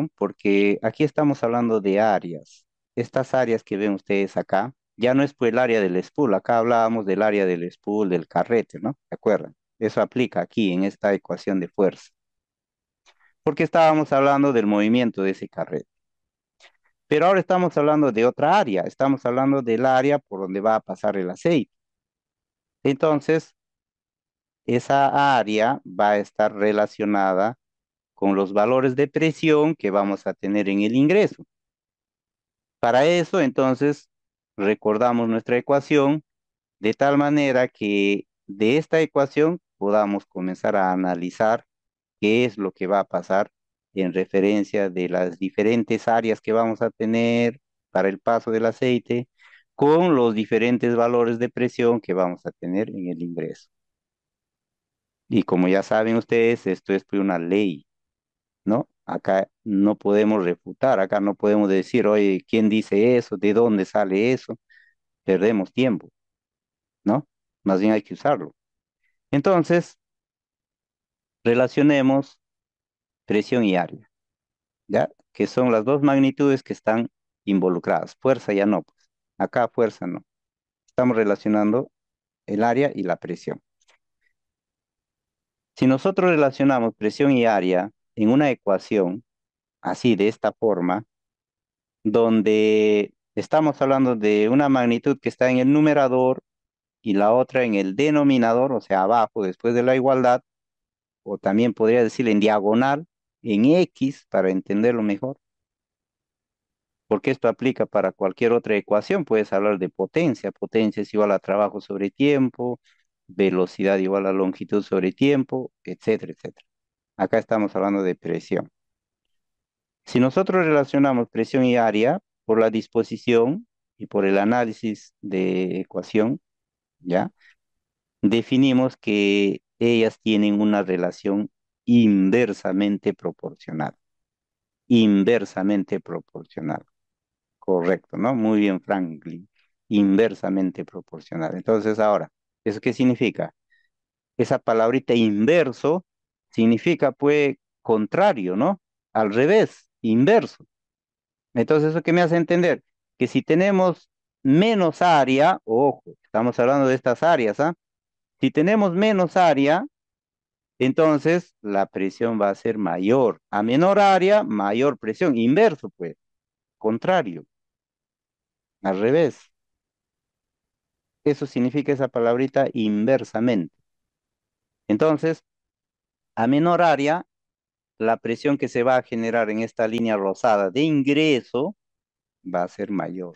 poco porque aquí estamos hablando de áreas. Estas áreas que ven ustedes acá, ya no es pues el área del spool, acá hablábamos del área del spool, del carrete, ¿no? ¿Se acuerdan? Eso aplica aquí en esta ecuación de fuerza, porque estábamos hablando del movimiento de ese carrete. Pero ahora estamos hablando de otra área, estamos hablando del área por donde va a pasar el aceite. Entonces, esa área va a estar relacionada con los valores de presión que vamos a tener en el ingreso. Para eso, entonces, recordamos nuestra ecuación de tal manera que de esta ecuación podamos comenzar a analizar qué es lo que va a pasar en referencia de las diferentes áreas que vamos a tener para el paso del aceite con los diferentes valores de presión que vamos a tener en el ingreso. Y como ya saben ustedes, esto es pues, una ley, ¿no? Acá no podemos refutar, acá no podemos decir, oye, ¿quién dice eso? ¿De dónde sale eso? Perdemos tiempo, ¿no? Más bien hay que usarlo. Entonces, relacionemos presión y área, ¿ya? Que son las dos magnitudes que están involucradas. Fuerza ya no, pues. Acá fuerza no. Estamos relacionando el área y la presión. Si nosotros relacionamos presión y área en una ecuación, así, de esta forma, donde estamos hablando de una magnitud que está en el numerador y la otra en el denominador, o sea, abajo, después de la igualdad, o también podría decir en diagonal, en X, para entenderlo mejor, porque esto aplica para cualquier otra ecuación. Puedes hablar de potencia, potencia es igual a trabajo sobre tiempo, velocidad igual a longitud sobre tiempo, etcétera, etcétera. Acá estamos hablando de presión. Si nosotros relacionamos presión y área por la disposición y por el análisis de ecuación, ¿ya? Definimos que ellas tienen una relación inversamente proporcional. Inversamente proporcional. Correcto, ¿no? Muy bien, Franklin. Inversamente proporcional. Entonces, ahora, ¿eso qué significa? Esa palabrita inverso significa, pues, contrario, ¿no? Al revés, inverso. Entonces, ¿eso qué me hace entender? Que si tenemos menos área, ojo, estamos hablando de estas áreas, ¿ah? Si tenemos menos área, entonces la presión va a ser mayor. A menor área, mayor presión. Inverso, pues, contrario, al revés. Eso significa esa palabrita inversamente. Entonces, a menor área, la presión que se va a generar en esta línea rosada de ingreso va a ser mayor.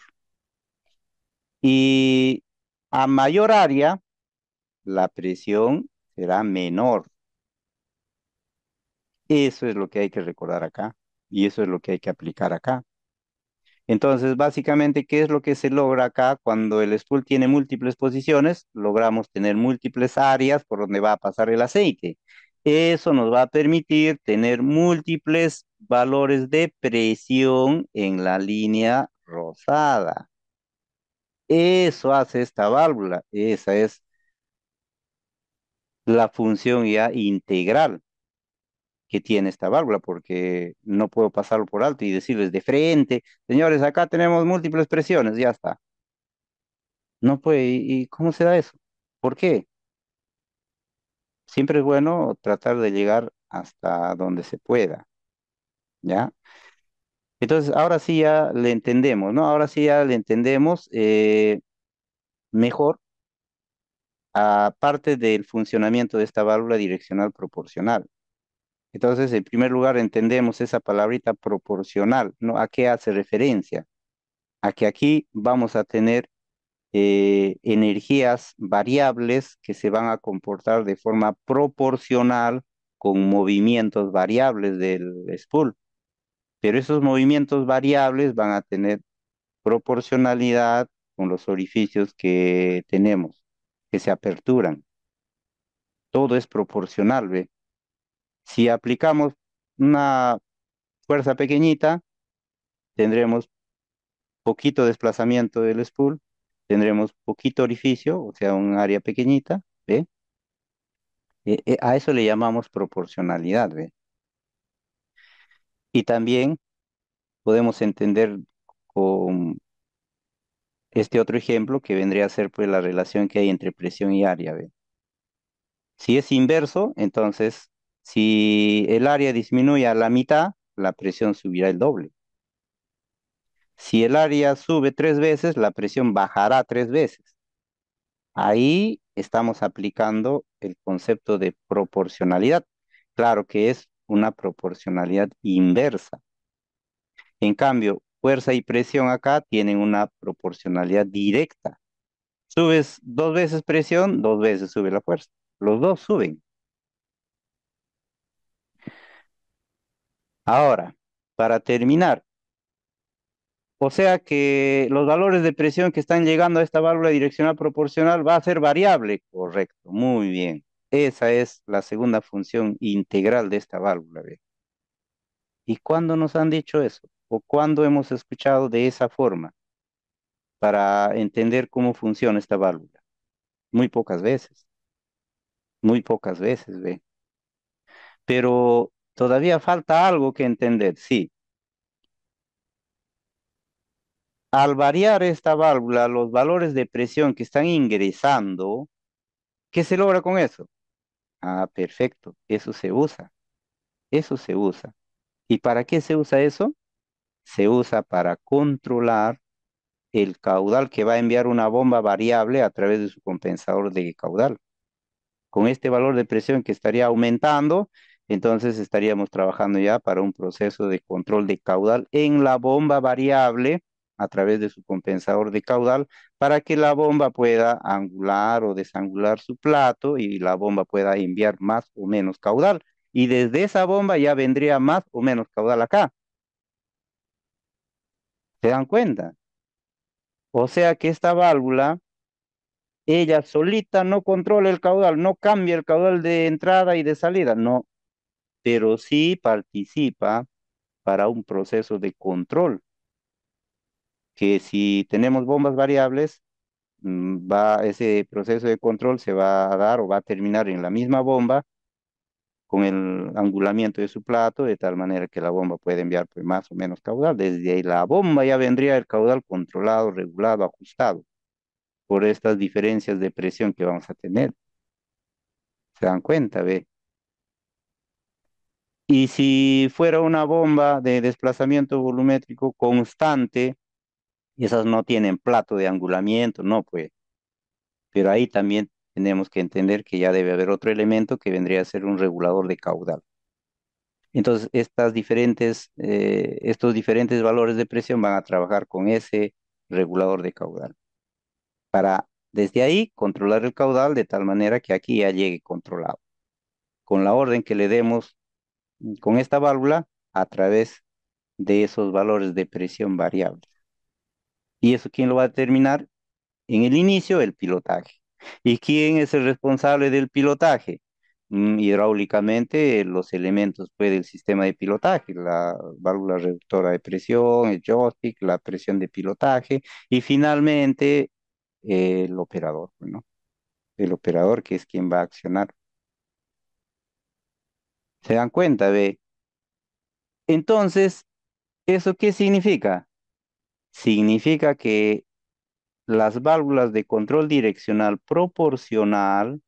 Y a mayor área, la presión será menor. Eso es lo que hay que recordar acá. Y eso es lo que hay que aplicar acá. Entonces, básicamente, ¿qué es lo que se logra acá cuando el spool tiene múltiples posiciones? Logramos tener múltiples áreas por donde va a pasar el aceite. Eso nos va a permitir tener múltiples valores de presión en la línea rosada. Eso hace esta válvula. Esa es la función ya integral que tiene esta válvula, porque no puedo pasarlo por alto y decirles de frente, señores, acá tenemos múltiples presiones, ya está. No puede, ¿y cómo se da eso? ¿Por qué? Siempre es bueno tratar de llegar hasta donde se pueda, ¿ya? Entonces, ahora sí ya le entendemos, ¿no? Ahora sí ya le entendemos mejor, aparte del funcionamiento de esta válvula direccional proporcional. Entonces, en primer lugar, entendemos esa palabrita proporcional, ¿no? ¿A qué hace referencia? A que aquí vamos a tener energías variables que se van a comportar de forma proporcional con movimientos variables del spool. Pero esos movimientos variables van a tener proporcionalidad con los orificios que tenemos, que se aperturan. Todo es proporcional, ¿ve? Si aplicamos una fuerza pequeñita, tendremos poquito desplazamiento del spool, tendremos poquito orificio, o sea, un área pequeñita, ¿ve? A eso le llamamos proporcionalidad, ¿ve? Y también podemos entender con este otro ejemplo que vendría a ser pues la relación que hay entre presión y área, ¿ve? Si es inverso, entonces si el área disminuye a la mitad, la presión subirá el doble. Si el área sube 3 veces, la presión bajará 3 veces. Ahí estamos aplicando el concepto de proporcionalidad. Claro que es una proporcionalidad inversa. En cambio, fuerza y presión acá tienen una proporcionalidad directa. Subes 2 veces presión, 2 veces sube la fuerza. Los dos suben. Ahora, para terminar, o sea que los valores de presión que están llegando a esta válvula direccional proporcional va a ser variable. Correcto, muy bien. Esa es la segunda función integral de esta válvula, ¿ve? ¿Y cuándo nos han dicho eso? ¿O cuándo hemos escuchado de esa forma para entender cómo funciona esta válvula? Muy pocas veces, ¿ve? Pero todavía falta algo que entender, sí. Al variar esta válvula, los valores de presión que están ingresando, ¿qué se logra con eso? Ah, perfecto, eso se usa. ¿Y para qué se usa eso? Se usa para controlar el caudal que va a enviar una bomba variable a través de su compensador de caudal. Con este valor de presión que estaría aumentando, entonces estaríamos trabajando ya para un proceso de control de caudal en la bomba variable a través de su compensador de caudal para que la bomba pueda angular o desangular su plato y la bomba pueda enviar más o menos caudal. Y desde esa bomba ya vendría más o menos caudal acá. ¿Se dan cuenta? O sea que esta válvula, ella solita no controla el caudal, no cambia el caudal de entrada y de salida, no, pero sí participa para un proceso de control, que si tenemos bombas variables, ese proceso de control se va a dar o va a terminar en la misma bomba con el angulamiento de su plato, de tal manera que la bomba puede enviar pues, más o menos caudal. Desde ahí la bomba ya vendría el caudal controlado, regulado, ajustado por estas diferencias de presión que vamos a tener. ¿Se dan cuenta, ve? Y si fuera una bomba de desplazamiento volumétrico constante, esas no tienen plato de angulamiento, no, pues. Pero ahí también tenemos que entender que ya debe haber otro elemento que vendría a ser un regulador de caudal. Entonces, estos diferentes valores de presión van a trabajar con ese regulador de caudal para desde ahí controlar el caudal de tal manera que aquí ya llegue controlado. Con la orden que le demos con esta válvula a través de esos valores de presión variables. ¿Y eso quién lo va a determinar? En el inicio, el pilotaje. ¿Y quién es el responsable del pilotaje? Hidráulicamente, los elementos pues, del sistema de pilotaje, la válvula reductora de presión, el joystick, la presión de pilotaje y finalmente el operador, ¿no? El operador que es quien va a accionar. ¿Se dan cuenta? ¿Ve? Entonces, ¿eso qué significa? Significa que las válvulas de control direccional proporcional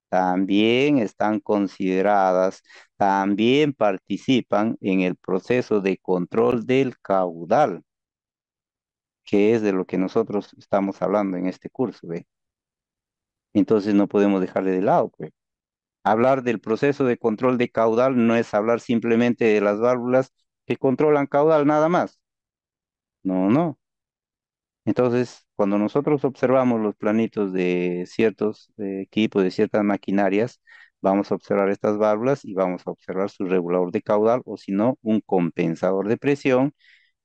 también están consideradas, también participan en el proceso de control del caudal, que es de lo que nosotros estamos hablando en este curso, ¿ve? Entonces no podemos dejarle de lado, pues. Hablar del proceso de control de caudal no es hablar simplemente de las válvulas que controlan caudal nada más. No, no. Entonces, cuando nosotros observamos los planitos de ciertos equipos, de ciertas maquinarias, vamos a observar estas válvulas y vamos a observar su regulador de caudal o si no, un compensador de presión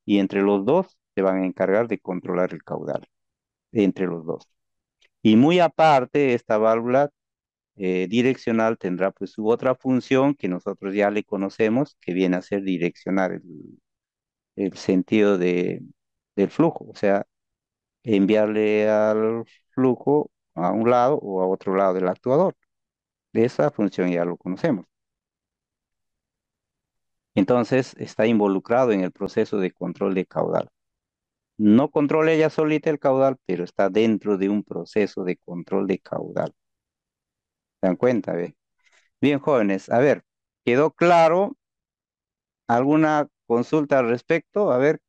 y entre los dos se van a encargar de controlar el caudal, entre los dos. Y muy aparte, esta válvula direccional tendrá pues su otra función que nosotros ya le conocemos, que viene a ser direccionar el sentido del flujo, o sea, enviarle al flujo a un lado o a otro lado del actuador. De esa función ya lo conocemos. Entonces está involucrado en el proceso de control de caudal. No controla ella solita el caudal, pero está dentro de un proceso de control de caudal. ¿Se dan cuenta? ¿Ve? Bien, jóvenes, a ver, ¿quedó claro? ¿Alguna consulta al respecto? A ver.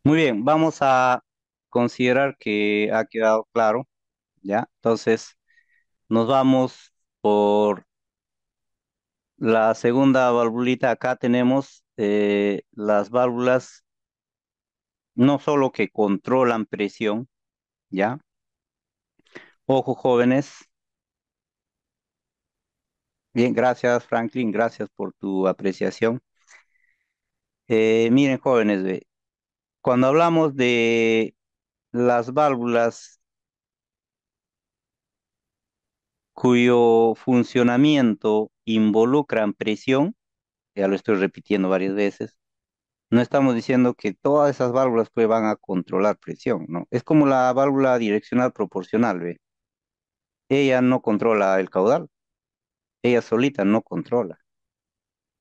Muy bien, vamos a considerar que ha quedado claro, ¿ya? Entonces, nos vamos por la segunda valvulita. Acá tenemos las válvulas no solo que controlan presión, ¿ya? Ojo, jóvenes. Bien, gracias, Franklin, gracias por tu apreciación. Miren, jóvenes, ve, cuando hablamos de las válvulas cuyo funcionamiento involucran presión, ya lo estoy repitiendo varias veces, no estamos diciendo que todas esas válvulas pues van a controlar presión, ¿no? Es como la válvula direccional proporcional, ¿ve? Ella no controla el caudal, ella solita no controla,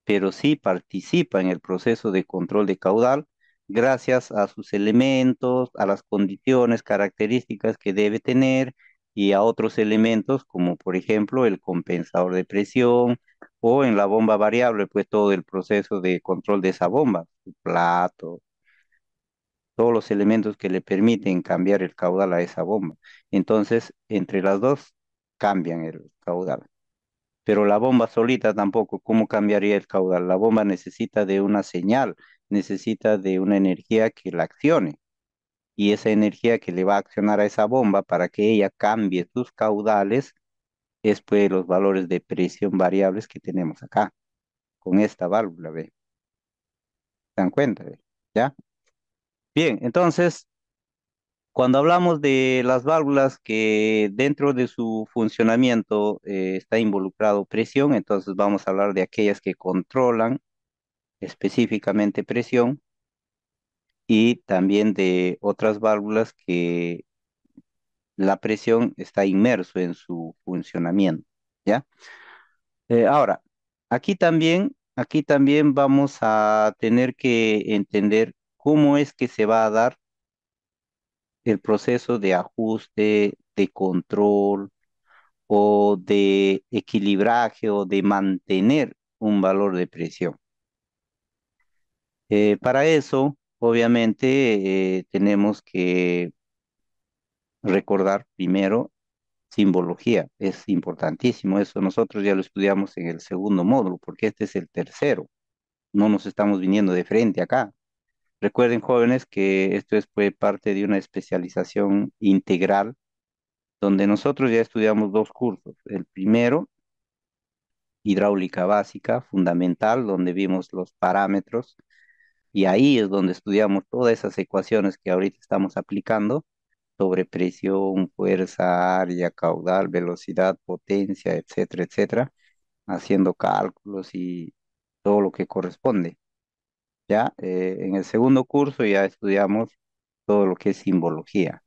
pero sí participa en el proceso de control de caudal gracias a sus elementos, a las condiciones, características que debe tener y a otros elementos como por ejemplo el compensador de presión o en la bomba variable, pues todo el proceso de control de esa bomba, su plato, todos los elementos que le permiten cambiar el caudal a esa bomba. Entonces, entre las dos cambian el caudal. Pero la bomba solita tampoco, ¿cómo cambiaría el caudal? La bomba necesita de una señal, necesita de una energía que la accione. Y esa energía que le va a accionar a esa bomba para que ella cambie sus caudales es pues los valores de presión variables que tenemos acá, con esta válvula, ¿ve? ¿Se dan cuenta, ve? ¿Ya? Bien, entonces, cuando hablamos de las válvulas que dentro de su funcionamiento está involucrado presión, entonces vamos a hablar de aquellas que controlan específicamente presión y también de otras válvulas que la presión está inmerso en su funcionamiento, ¿ya? Ahora, aquí también vamos a tener que entender cómo es que se va a dar el proceso de ajuste, de control o de equilibraje o de mantener un valor de presión. Para eso, obviamente, tenemos que recordar primero simbología. Es importantísimo eso. Nosotros ya lo estudiamos en el segundo módulo, porque este es el tercero. No nos estamos viniendo de frente acá. Recuerden, jóvenes, que esto es pues, parte de una especialización integral, donde nosotros ya estudiamos dos cursos. El primero, hidráulica básica, fundamental, donde vimos los parámetros, y ahí es donde estudiamos todas esas ecuaciones que ahorita estamos aplicando sobre presión, fuerza, área, caudal, velocidad, potencia, etcétera, etcétera, haciendo cálculos y todo lo que corresponde. Ya, en el segundo curso ya estudiamos todo lo que es simbología,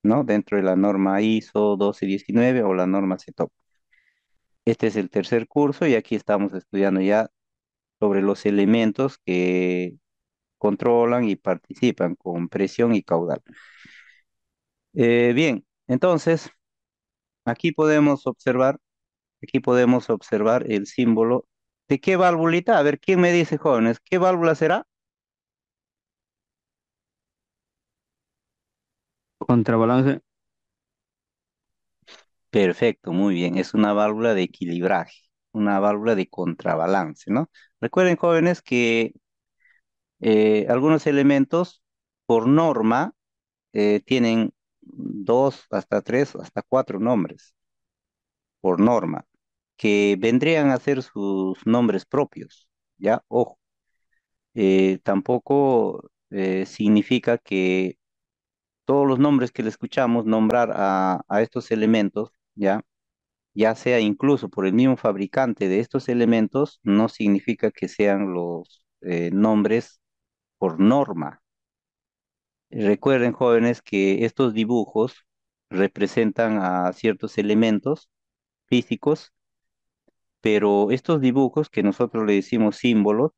¿no? Dentro de la norma ISO 1219 o la norma CETOP. Este es el tercer curso y aquí estamos estudiando ya sobre los elementos que controlan y participan con presión y caudal. Bien, entonces aquí podemos observar, aquí podemos observar el símbolo. ¿De qué válvulita? A ver, ¿quién me dice, jóvenes? ¿Qué válvula será? Contrabalance. Perfecto, muy bien. Es una válvula de equilibraje, una válvula de contrabalance, ¿no? Recuerden, jóvenes, que algunos elementos por norma tienen dos, hasta tres, hasta cuatro nombres por norma, que vendrían a ser sus nombres propios, ¿ya? Ojo, tampoco significa que todos los nombres que le escuchamos nombrar a estos elementos, ya sea incluso por el mismo fabricante de estos elementos, no significa que sean los nombres por norma. Recuerden, jóvenes, que estos dibujos representan a ciertos elementos físicos, pero estos dibujos que nosotros le decimos símbolos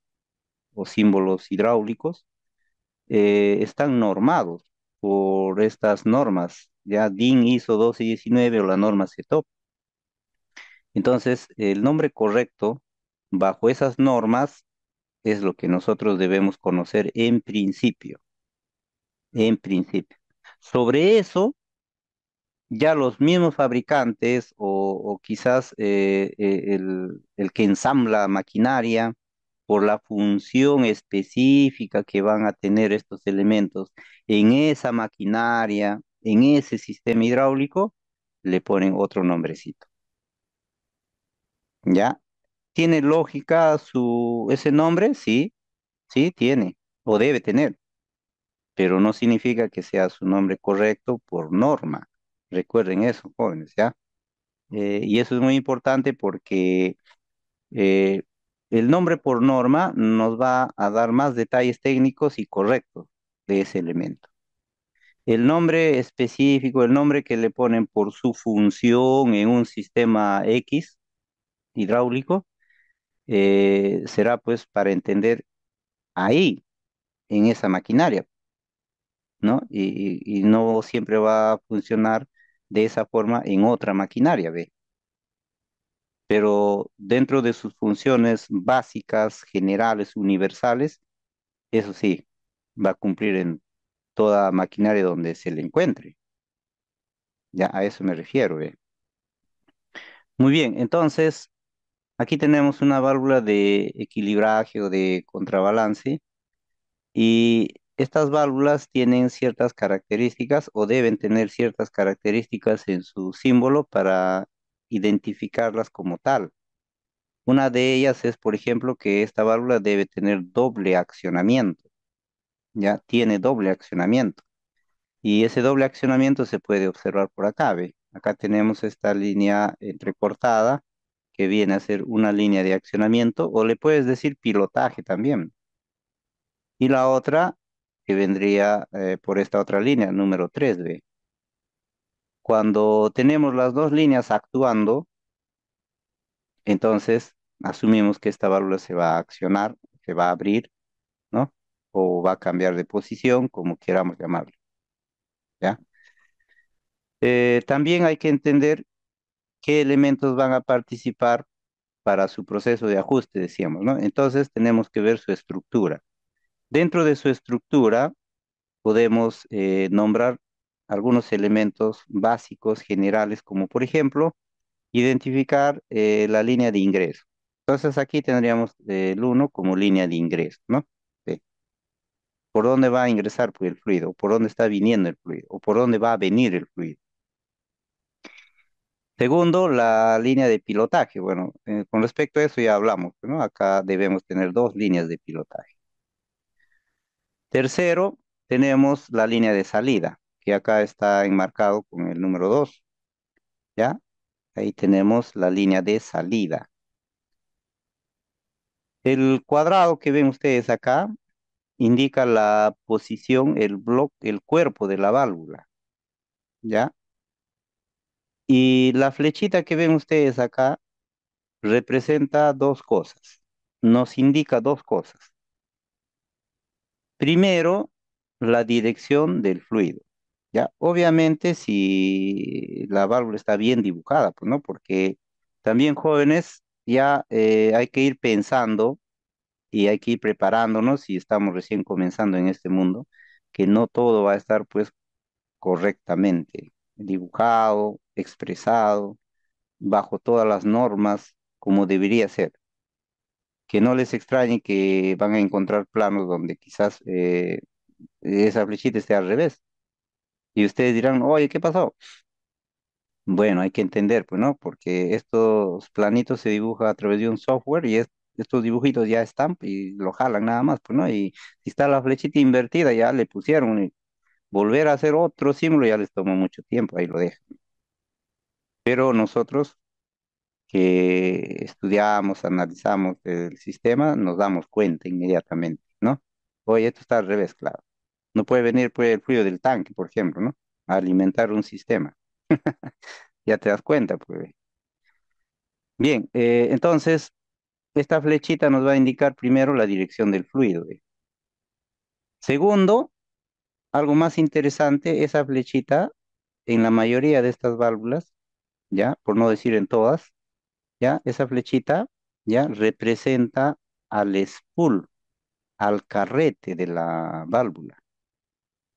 o símbolos hidráulicos, están normados por estas normas, ya DIN ISO 1219 o la norma CETOP. Entonces, el nombre correcto bajo esas normas es lo que nosotros debemos conocer en principio, en principio. Sobre eso, ya los mismos fabricantes o quizás el que ensambla maquinaria, por la función específica que van a tener estos elementos en esa maquinaria, en ese sistema hidráulico, le ponen otro nombrecito. ¿Ya? ¿Tiene lógica ese nombre? Sí, sí, tiene, o debe tener, pero no significa que sea su nombre correcto por norma. Recuerden eso, jóvenes, ¿ya? Y eso es muy importante porque eh, el nombre por norma nos va a dar más detalles técnicos y correctos de ese elemento. El nombre específico, el nombre que le ponen por su función en un sistema X hidráulico, será pues para entender ahí, en esa maquinaria, ¿no? Y no siempre va a funcionar de esa forma en otra maquinaria, ¿ve? Pero dentro de sus funciones básicas, generales, universales, eso sí, va a cumplir en toda maquinaria donde se le encuentre. Ya a eso me refiero, ¿ve? Muy bien, entonces aquí tenemos una válvula de equilibraje o de contrabalance y estas válvulas tienen ciertas características o deben tener ciertas características en su símbolo para identificarlas como tal. Una de ellas es, por ejemplo, que esta válvula debe tener doble accionamiento, ya tiene doble accionamiento. Y ese doble accionamiento se puede observar por acá, ¿ve? Acá tenemos esta línea entrecortada que viene a ser una línea de accionamiento o le puedes decir pilotaje también. Y la otra que vendría por esta otra línea, número 3, ¿ve? Cuando tenemos las dos líneas actuando, entonces asumimos que esta válvula se va a accionar, se va a abrir, ¿no? O va a cambiar de posición, como queramos llamarlo, ¿ya? También hay que entender qué elementos van a participar para su proceso de ajuste, decíamos, ¿no? Entonces tenemos que ver su estructura. Dentro de su estructura podemos nombrar algunos elementos básicos, generales, como por ejemplo, identificar la línea de ingreso. Entonces aquí tendríamos el uno como línea de ingreso, ¿no? Sí. ¿Por dónde va a ingresar pues, el fluido? ¿Por dónde está viniendo el fluido? ¿O por dónde va a venir el fluido? Segundo, la línea de pilotaje. Bueno, con respecto a eso ya hablamos, ¿no? Acá debemos tener dos líneas de pilotaje. Tercero, tenemos la línea de salida, que acá está enmarcado con el número 2, ¿ya? Ahí tenemos la línea de salida. El cuadrado que ven ustedes acá indica la posición, el bloque, el cuerpo de la válvula, ¿ya? Y la flechita que ven ustedes acá representa dos cosas, nos indica dos cosas. Primero, la dirección del fluido. Ya, obviamente si la válvula está bien dibujada, pues, ¿no? Porque también jóvenes ya hay que ir pensando y hay que ir preparándonos si estamos recién comenzando en este mundo, que no todo va a estar pues correctamente dibujado, expresado, bajo todas las normas como debería ser. Que no les extrañe que van a encontrar planos donde quizás esa flechita esté al revés. Y ustedes dirán, oye, ¿qué pasó? Bueno, hay que entender, pues, ¿no? Porque estos planitos se dibujan a través de un software y estos dibujitos ya están y lo jalan nada más, pues, ¿no? Y si está la flechita invertida, ya le pusieron. volver a hacer otro símbolo ya les toma mucho tiempo, ahí lo dejan. Pero nosotros que estudiamos, analizamos el sistema, nos damos cuenta inmediatamente, ¿no? Oye, esto está al revés, claro. No puede venir pues, el fluido del tanque, por ejemplo, ¿no? A alimentar un sistema. Ya te das cuenta, pues. Bien, entonces, esta flechita nos va a indicar primero la dirección del fluido. Segundo, algo más interesante, esa flechita, en la mayoría de estas válvulas, ya, por no decir en todas, ya, esa flechita, ya, representa al spool, al carrete de la válvula,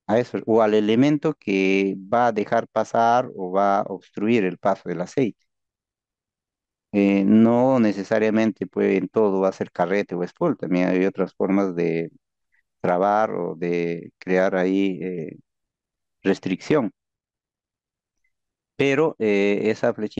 a eso, o al elemento que va a dejar pasar o va a obstruir el paso del aceite. No necesariamente pues, en todo va a ser carrete o spool, también hay otras formas de trabar o de crear ahí restricción, pero esa flechita